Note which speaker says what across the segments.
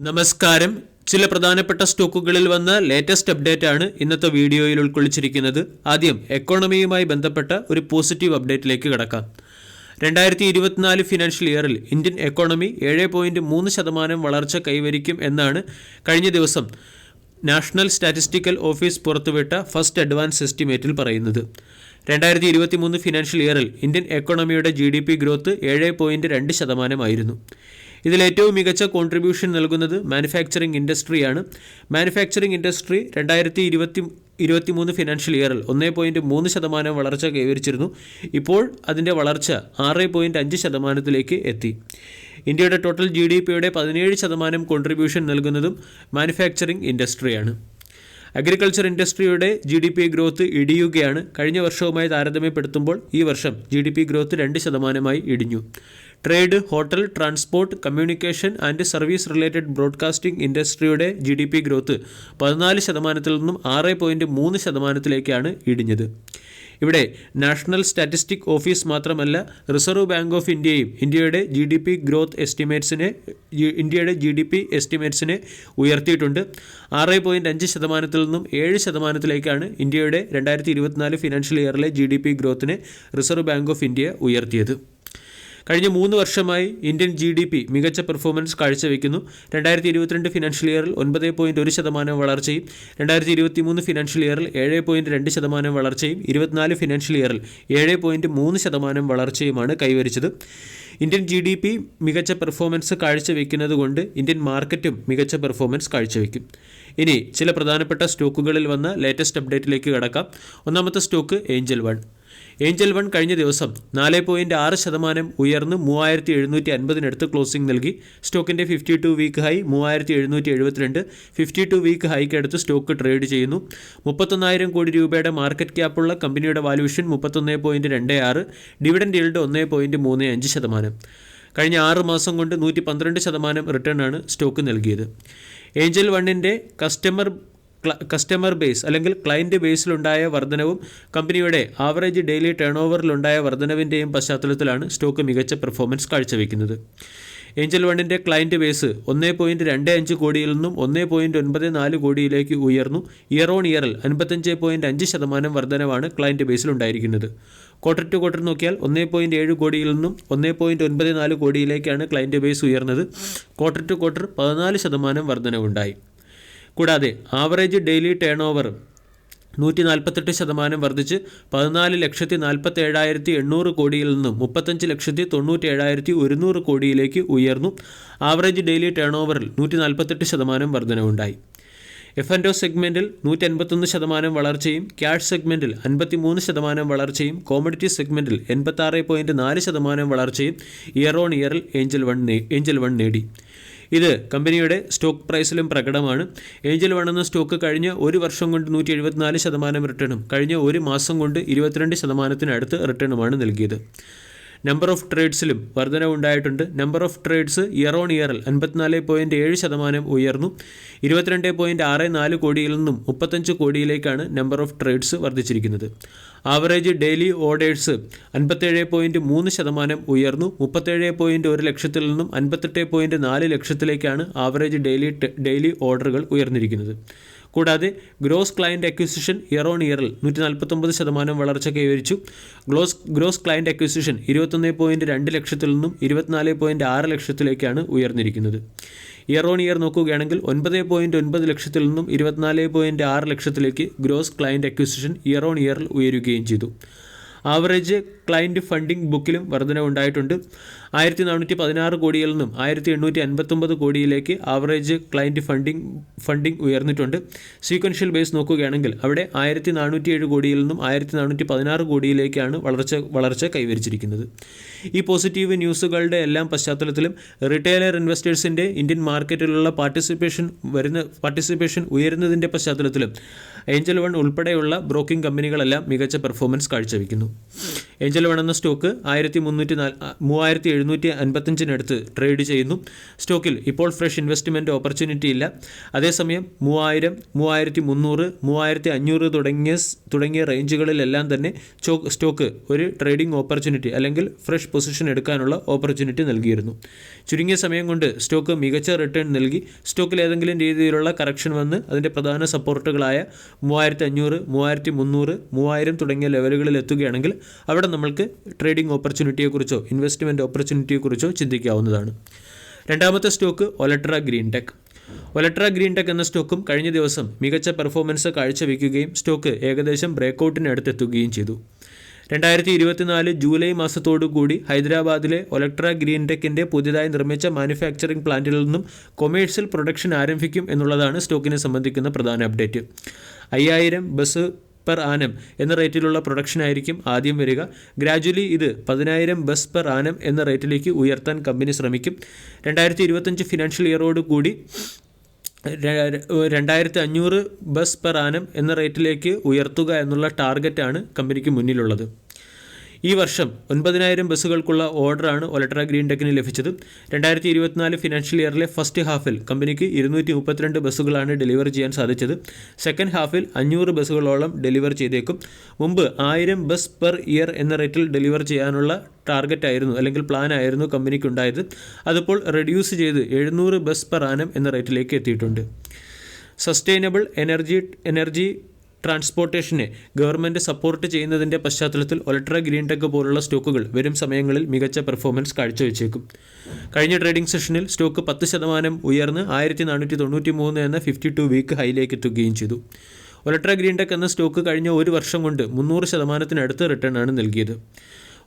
Speaker 1: നമസ്കാരം. ചില പ്രധാനപ്പെട്ട സ്റ്റോക്കുകളിൽ വന്ന ലേറ്റസ്റ്റ് അപ്ഡേറ്റ് ആണ് ഇന്നത്തെ വീഡിയോയിൽ ഉൾക്കൊള്ളിച്ചിരിക്കുന്നത്. ആദ്യം എക്കോണമിയുമായി ബന്ധപ്പെട്ട ഒരു പോസിറ്റീവ് അപ്ഡേറ്റിലേക്ക് കടക്കാം. 2024 ഫിനാൻഷ്യൽ ഇയറിൽ ഇന്ത്യൻ എക്കോണമി 7.3% വളർച്ച കൈവരിക്കും എന്നാണ് കഴിഞ്ഞ ദിവസം നാഷണൽ സ്റ്റാറ്റിസ്റ്റിക്കൽ ഓഫീസ് പുറത്തുവിട്ട ഫസ്റ്റ് അഡ്വാൻസ് എസ്റ്റിമേറ്റിൽ പറയുന്നത്. 2023 ഫിനാൻഷ്യൽ ഇയറിൽ ഇന്ത്യൻ എക്കോണമിയുടെ GDP ഗ്രോത്ത് 7.2% ആയിരുന്നു. ഇതിൽ ഏറ്റവും മികച്ച കോൺട്രിബ്യൂഷൻ നൽകുന്നത് മാനുഫാക്ചറിംഗ് ഇൻഡസ്ട്രിയാണ്. മാനുഫാക്ചറിംഗ് ഇൻഡസ്ട്രി 2023 ഫിനാൻഷ്യൽ ഇയറിൽ 1.3% വളർച്ച കൈവരിച്ചിരുന്നു. ഇപ്പോൾ അതിൻ്റെ വളർച്ച 6.5%-ലേക്ക് എത്തി. ഇന്ത്യയുടെ ടോട്ടൽ GDPയുടെ 17% കോൺട്രിബ്യൂഷൻ നൽകുന്നതും മാനുഫാക്ചറിംഗ് ഇൻഡസ്ട്രിയാണ്. അഗ്രികൾച്ചർ ഇൻഡസ്ട്രിയുടെ GDP ഗ്രോത്ത് ഇടിയുകയാണ്. കഴിഞ്ഞ വർഷവുമായി താരതമ്യപ്പെടുത്തുമ്പോൾ ഈ വർഷം GDP ഗ്രോത്ത് 2%-ആയി ഇടിഞ്ഞു. Trade, hotel, transport, communication and service related broadcasting ഇൻഡസ്ട്രിയുടെ GDP ഗ്രോത്ത് 14%-ൽ നിന്നും 6.3%-ലേക്കാണ് ഇടിഞ്ഞത്. ഇവിടെ നാഷണൽ സ്റ്റാറ്റിസ്റ്റിക് ഓഫീസ് മാത്രമല്ല, റിസർവ് ബാങ്ക് ഓഫ് ഇന്ത്യയും ഇന്ത്യയുടെ GDP എസ്റ്റിമേറ്റ്സിനെ ഉയർത്തിയിട്ടുണ്ട്. 6.5%-ൽ നിന്നും 7%-ലേക്കാണ് ഇന്ത്യയുടെ 2024 ഫിനാൻഷ്യൽ ഇയറിലെ GDP ഗ്രോത്തിനെ റിസർവ് ബാങ്ക് ഓഫ് ഇന്ത്യ ഉയർത്തിയത്. കഴിഞ്ഞ 3 വർഷമായി ഇന്ത്യൻ GDP മികച്ച പെർഫോമൻസ് കാഴ്ചവെക്കുന്നു. 2022 ഫിനാൻഷ്യൽ ഇയറിൽ 9.1% വളർച്ചയും 2023 ഫിനാൻഷ്യൽ ഇയറിൽ 7.2% വളർച്ചയും 2024 ഫിനാൻഷ്യൽ ഇയറിൽ 7.3% വളർച്ചയുമാണ് കൈവരിച്ചത്. ഇന്ത്യൻ GDP മികച്ച പെർഫോമൻസ് കാഴ്ചവെക്കുന്നത് കൊണ്ട് ഇന്ത്യൻ മാർക്കറ്റും മികച്ച പെർഫോമൻസ് കാഴ്ചവെക്കും. ഇനി ചില പ്രധാനപ്പെട്ട സ്റ്റോക്കുകളിൽ വന്ന ലേറ്റസ്റ്റ് അപ്ഡേറ്റിലേക്ക് കടക്കാം. ഒന്നാമത്തെ സ്റ്റോക്ക് ഏഞ്ചൽ വൺ കഴിഞ്ഞ ദിവസം 4.6% ഉയർന്ന് 3750-നടുത്ത് ക്ലോസിംഗ് നൽകി. സ്റ്റോക്കിൻ്റെ 52 വീക്ക് ഹൈ 3772. 52 വീക്ക് ഹൈക്ക് അടുത്ത് സ്റ്റോക്ക് ട്രേഡ് ചെയ്യുന്നു. 31,000 കോടി രൂപയുടെ മാർക്കറ്റ് ക്യാപ്പുള്ള കമ്പനിയുടെ വാല്യൂഷൻ 31.26. Dividend yield 1.35%. കഴിഞ്ഞ 6 മാസം കൊണ്ട് 112% റിട്ടേണാണ് സ്റ്റോക്ക് നൽകിയത്. ഏഞ്ചൽ വണ്ണിൻ്റെ കസ്റ്റമർ ബേസ് അല്ലെങ്കിൽ ക്ലയൻറ്റ് ബേസിലുണ്ടായ വർധനവും കമ്പനിയുടെ ആവറേജ് ഡെയിലി ടേൺ ഓവറിലുണ്ടായ വർധനവിൻ്റെയും പശ്ചാത്തലത്തിലാണ് സ്റ്റോക്ക് മികച്ച പെർഫോമൻസ് കാഴ്ചവെക്കുന്നത്. ഏഞ്ചൽ വണ്ണിൻ്റെ ക്ലയൻറ്റ് ബേസ് 1.25 കോടിയിൽ നിന്നും 1.94 കോടിയിലേക്ക് ഉയർന്നു. ഇയർ ഓൺ ഇയറിൽ 55.5% വർധനവാണ് ക്ലയൻറ്റ് ബേസിലുണ്ടായിരിക്കുന്നത്. ക്വാർട്ടർ ടു ക്വാർട്ടർ നോക്കിയാൽ 1.7 കോടിയിൽ നിന്നും 1.94 കോടിയിലേക്കാണ് ക്ലയൻറ്റ് ബേസ് ഉയർന്നത്. ക്വാർട്ടർ ടു ക്വാർട്ടർ 14% വർധനവുണ്ടായി. കൂടാതെ ആവറേജ് ഡെയിലി ടേൺ ഓവർ 148% വർദ്ധിച്ച് 14,47,800 കോടിയിൽ നിന്നും 35,97,100 കോടിയിലേക്ക് ഉയർന്നു. ആവറേജ് ഡെയിലി ടേൺ ഓവറിൽ 148% വർധനവുണ്ടായി. F&O സെഗ്മെൻറ്റിൽ 151% വളർച്ചയും ക്യാഷ് സെഗ്മെൻറ്റിൽ 53% വളർച്ചയും കോമഡിറ്റി സെഗ്മെൻറ്റിൽ 86.4% വളർച്ചയും ഇയർ ഓൺ ഇയറിൽ ഏഞ്ചൽ വൺ നേടി. ഇത് കമ്പനിയുടെ സ്റ്റോക്ക് പ്രൈസിലും പ്രകടമാണ്. ഏഞ്ചൽ വൺ എന്ന സ്റ്റോക്ക് കഴിഞ്ഞ ഒരു വർഷം കൊണ്ട് 174% റിട്ടേണും കഴിഞ്ഞ ഒരു മാസം കൊണ്ട് 22%-അടുത്ത് റിട്ടേണുമാണ് നൽകിയത്. നമ്പർ ഓഫ് ട്രേഡ്സിലും വർധനവുണ്ടായിട്ടുണ്ട്. Number of trades year on ഇയറിൽ 54.7% ഉയർന്നു. 22.64 കോടിയിൽ നിന്നും 35 കോടിയിലേക്കാണ് നമ്പർ ഓഫ് ട്രേഡ്സ് വർദ്ധിച്ചിരിക്കുന്നത്. ആവറേജ് ഡെയിലി ഓർഡേഴ്സ് 57.3% ഉയർന്നു. 37.1 ലക്ഷത്തിൽ നിന്നും 58.4 ലക്ഷത്തിലേക്കാണ് ആവറേജ് ഡെയിലി ഓർഡറുകൾ ഉയർന്നിരിക്കുന്നത്. കൂടാതെ gross client acquisition year on ഇയറിൽ 149% വളർച്ച കൈവരിച്ചു. ഗ്രോസ് ക്ലയൻറ്റ് അക്വിസിഷൻ 21.2 ലക്ഷത്തിൽ നിന്നും 24.6 ലക്ഷത്തിലേക്കാണ് ഉയർന്നിരിക്കുന്നത്. ഇയർ ഓൺ ഇയർ നോക്കുകയാണെങ്കിൽ 9.9 ലക്ഷത്തിൽ നിന്നും 24.6 ലക്ഷത്തിലേക്ക് gross client acquisition year on ഇയറിൽ ഉയരുകയും ചെയ്തു. ആവറേജ് ക്ലയൻറ്റ് ഫണ്ടിംഗ് ബുക്കിലും വർധനവുണ്ടായിട്ടുണ്ട്. 1416 കോടിയിൽ നിന്നും 1859 കോടിയിലേക്ക് ആവറേജ് ക്ലയൻറ്റ് ഫണ്ടിംഗ് ഉയർന്നിട്ടുണ്ട്. സീക്വൻഷ്യൽ ബേസ് നോക്കുകയാണെങ്കിൽ അവിടെ 1407 കോടിയിൽ നിന്നും 1416 കോടിയിലേക്കാണ് വളർച്ച കൈവരിച്ചിരിക്കുന്നത്. ഈ പോസിറ്റീവ് ന്യൂസുകളുടെ എല്ലാം പശ്ചാത്തലത്തിലും റിറ്റെയിലർ ഇൻവെസ്റ്റേഴ്സിൻ്റെ ഇന്ത്യൻ മാർക്കറ്റിലുള്ള പാർട്ടിസിപ്പേഷൻ ഉയരുന്നതിൻ്റെ പശ്ചാത്തലത്തിലും ഏഞ്ചൽ വൺ ഉൾപ്പെടെയുള്ള ബ്രോക്കിംഗ് കമ്പനികളെല്ലാം മികച്ച പെർഫോമൻസ് കാഴ്ചവെക്കുന്നു. ഏഞ്ചൽ വൺ എന്ന സ്റ്റോക്ക് 3755 ട്രേഡ് ചെയ്യുന്നു. സ്റ്റോക്കിൽ ഇപ്പോൾ ഫ്രഷ് ഇൻവെസ്റ്റ്മെൻറ്റ് ഓപ്പർച്യൂണിറ്റി ഇല്ല. അതേസമയം 3000, 3300, 3500 തുടങ്ങിയ റേഞ്ചുകളിലെല്ലാം തന്നെ സ്റ്റോക്ക് ഒരു ട്രേഡിംഗ് ഓപ്പർച്യൂണിറ്റി അല്ലെങ്കിൽ ഫ്രഷ് പൊസിഷൻ എടുക്കാനുള്ള ഓപ്പർച്യൂണിറ്റി നൽകിയിരുന്നു. ചുരുങ്ങിയ സമയം കൊണ്ട് സ്റ്റോക്ക് മികച്ച റിട്ടേൺ നൽകി. സ്റ്റോക്കിൽ ഏതെങ്കിലും രീതിയിലുള്ള കറക്ഷൻ വന്ന് അതിൻ്റെ പ്രധാന സപ്പോർട്ടുകളായ 3500, 3300, 3000 തുടങ്ങിയ ലെവലുകളിൽ എത്തുകയാണെങ്കിൽ അവിടെ നമ്മൾക്ക് ട്രേഡിംഗ് ഓപ്പർച്യൂണിറ്റിയെക്കുറിച്ചോ ഇൻവെസ്റ്റ്മെൻറ്റ് ഓപ്പർച്യൂണിറ്റിയെക്കുറിച്ചോ ചിന്തിക്കാവുന്നതാണ്. രണ്ടാമത്തെ stock Olectra green tech. Olectra green tech എന്ന സ്റ്റോക്കും കഴിഞ്ഞ ദിവസം മികച്ച പെർഫോമൻസ് കാഴ്ചവെക്കുകയും സ്റ്റോക്ക് ഏകദേശം ബ്രേക്കൗട്ടിന് അടുത്തെത്തുകയും ചെയ്തു. 2024 ജൂലൈ മാസത്തോടുകൂടി ഹൈദരാബാദിലെ ഒലട്ര ഗ്രീൻ ടെക്കിൻ്റെ പുതിയതായി നിർമ്മിച്ച മാനുഫാക്ചറിംഗ് പ്ലാന്റിൽ നിന്നും കൊമേഴ്ഷ്യൽ പ്രൊഡക്ഷൻ ആരംഭിക്കും എന്നുള്ളതാണ് സ്റ്റോക്കിനെ സംബന്ധിക്കുന്ന പ്രധാന അപ്ഡേറ്റ്. 5000 ബസ് പെർ ആനം എന്ന റേറ്റിലുള്ള പ്രൊഡക്ഷൻ ആയിരിക്കും ആദ്യം വരിക. ഗ്രാജുവലി ഇത് 10000 ബസ് പെർ ആനം എന്ന റേറ്റിലേക്ക് ഉയർത്താൻ കമ്പനി ശ്രമിക്കും. 2025 ഫിനാൻഷ്യൽ ഇയറോട് കൂടി 2500 ബസ് പെർ ആനം എന്ന റേറ്റിലേക്ക് ഉയർത്തുക എന്നുള്ള ടാർഗറ്റാണ് കമ്പനിക്ക് മുന്നിലുള്ളത്. ഈ വർഷം 9000 ബസ്സുകൾക്കുള്ള ഓർഡറാണ് ഒലട്ര ഗ്രീൻ ടെക്കിന് ലഭിച്ചത്. 2024 ഫിനാൻഷ്യൽ ഇയറിലെ ഫസ്റ്റ് ഹാഫിൽ കമ്പനിക്ക് 232 ബസ്സുകളാണ് ഡെലിവർ ചെയ്യാൻ സാധിച്ചത്. സെക്കൻഡ് ഹാഫിൽ 500 ബസ്സുകളോളം ഡെലിവർ ചെയ്തേക്കും. മുമ്പ് 1000 ബസ് പെർ ഇയർ എന്ന റേറ്റിൽ ഡെലിവർ ചെയ്യാനുള്ള ടാർഗറ്റ് ആയിരുന്നു അല്ലെങ്കിൽ പ്ലാൻ ആയിരുന്നു കമ്പനിക്കുണ്ടായത്. അതിപ്പോൾ റെഡ്യൂസ് ചെയ്ത് 700 ബസ് പെർ ആനം എന്ന റേറ്റിലേക്ക് എത്തിയിട്ടുണ്ട്. സസ്റ്റൈനബിൾ എനർജി ട്രാൻസ്പോർട്ടേഷനെ ഗവൺമെൻറ് സപ്പോർട്ട് ചെയ്യുന്നതിൻ്റെ പശ്ചാത്തലത്തിൽ ഒലട്ര ഗ്രീൻ ടെക് പോലുള്ള സ്റ്റോക്കുകൾ വരും സമയങ്ങളിൽ മികച്ച പെർഫോമൻസ് കാഴ്ചവെച്ചേക്കും. കഴിഞ്ഞ ട്രേഡിംഗ് സെഷനിൽ സ്റ്റോക്ക് 10% ഉയർന്ന് 1493 എന്ന 52 വീക്ക് ഹൈയിലേക്ക് എത്തുകയും ചെയ്തു. ഒലട്ര ഗ്രീൻ ടെക് എന്ന സ്റ്റോക്ക് കഴിഞ്ഞ ഒരു വർഷം കൊണ്ട് 300% റിട്ടേൺ ആണ് നൽകിയത്.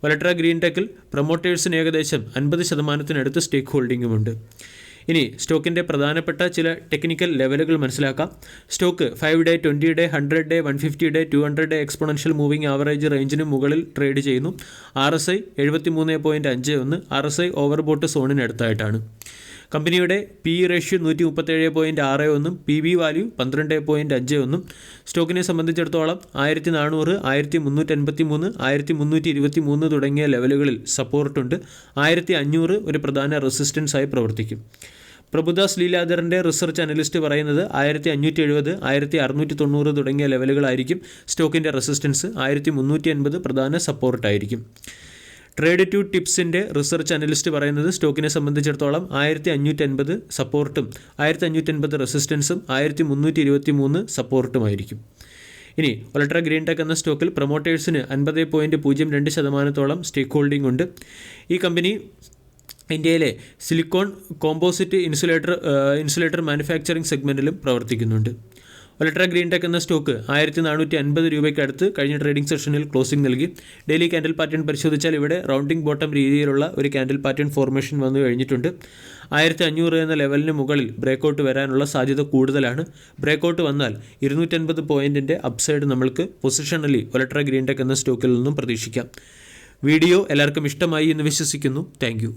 Speaker 1: ഒലട്ര ഗ്രീൻ ടെക്കിൽ പ്രൊമോട്ടേഴ്സിന് ഏകദേശം 50% സ്റ്റേക്ക് ഹോൾഡിംഗുമുണ്ട്. ഇനി സ്റ്റോക്കിൻ്റെ പ്രധാനപ്പെട്ട ചില ടെക്നിക്കൽ ലെവലുകൾ മനസ്സിലാക്കാം. Stock 5 day, 20 day, 100 day, 150 day, 200 day exponential moving average റേഞ്ചിന് മുകളിൽ ട്രേഡ് ചെയ്യുന്നു. RSI 73.51, RSI ഓവർബോട്ട് സോണിനടുത്തായിട്ടാണ്. കമ്പനിയുടെ PE റേഷ്യോ 137.61, PB വാല്യൂ 12.51. സ്റ്റോക്കിനെ സംബന്ധിച്ചിടത്തോളം 1400, 1383, 1323 തുടങ്ങിയ ലെവലുകളിൽ സപ്പോർട്ടുണ്ട്. 1500 ഒരു പ്രധാന റെസിസ്റ്റൻസ് ആയി പ്രവർത്തിക്കും. പ്രഭുദാസ് ലീലാധറിൻ്റെ റിസർച്ച് അനലിസ്റ്റ് പറയുന്നത് 1570, 1690 തുടങ്ങിയ ലെവലുകളായിരിക്കും സ്റ്റോക്കിൻ്റെ റെസിസ്റ്റൻസ്. 1380 പ്രധാന സപ്പോർട്ടായിരിക്കും. ട്രേഡ് ടു ടിപ്സിൻ്റെ റിസർച്ച് അനലിസ്റ്റ് പറയുന്നത് സ്റ്റോക്കിനെ സംബന്ധിച്ചിടത്തോളം 1550 സപ്പോർട്ടും 1550 റെസിസ്റ്റൻസും 1323 സപ്പോർട്ടുമായിരിക്കും. ഇനി ഒലട്ര ഗ്രീൻ ടെക് എന്ന സ്റ്റോക്കിൽ പ്രൊമോട്ടേഴ്സിന് 50.02% സ്റ്റേക്ക് ഹോൾഡിംഗ് ഉണ്ട്. ഈ കമ്പനി ഇന്ത്യയിലെ സിലിക്കോൺ കോമ്പോസിറ്റ് ഇൻസുലേറ്റർ മാനുഫാക്ചറിംഗ് സെഗ്മെൻറ്റിലും പ്രവർത്തിക്കുന്നുണ്ട്. ഒലട്ര ഗ്രീൻ ടെക് എന്ന സ്റ്റോക്ക് 1450 രൂപയ്ക്ക് അടുത്ത് കഴിഞ്ഞ ട്രേഡിംഗ് സെഷനിൽ ക്ലോസിംഗ് നൽകി. ഡെയിലി ക്യാൻഡിൽ പാറ്റേൺ പരിശോധിച്ചാൽ ഇവിടെ റൗണ്ടിംഗ് ബോട്ടം രീതിയിലുള്ള ഒരു ക്യാൻഡിൽ പാറ്റേൺ ഫോർമേഷൻ വന്നു കഴിഞ്ഞിട്ടുണ്ട്. 1500 എന്ന ലെവലിന് മുകളിൽ ബ്രേക്കൗട്ട് വരാനുള്ള സാധ്യത കൂടുതലാണ്. ബ്രേക്കൗട്ട് വന്നാൽ 250 പോയിൻറ്റിൻ്റെ അപ്സൈഡ് നമ്മൾക്ക് പൊസിഷണലി ഒലട്ര ഗ്രീൻ ടെക് എന്ന സ്റ്റോക്കിൽ നിന്നും പ്രതീക്ഷിക്കാം. വീഡിയോ എല്ലാവർക്കും ഇഷ്ടമായി എന്ന് വിശ്വസിക്കുന്നു. താങ്ക്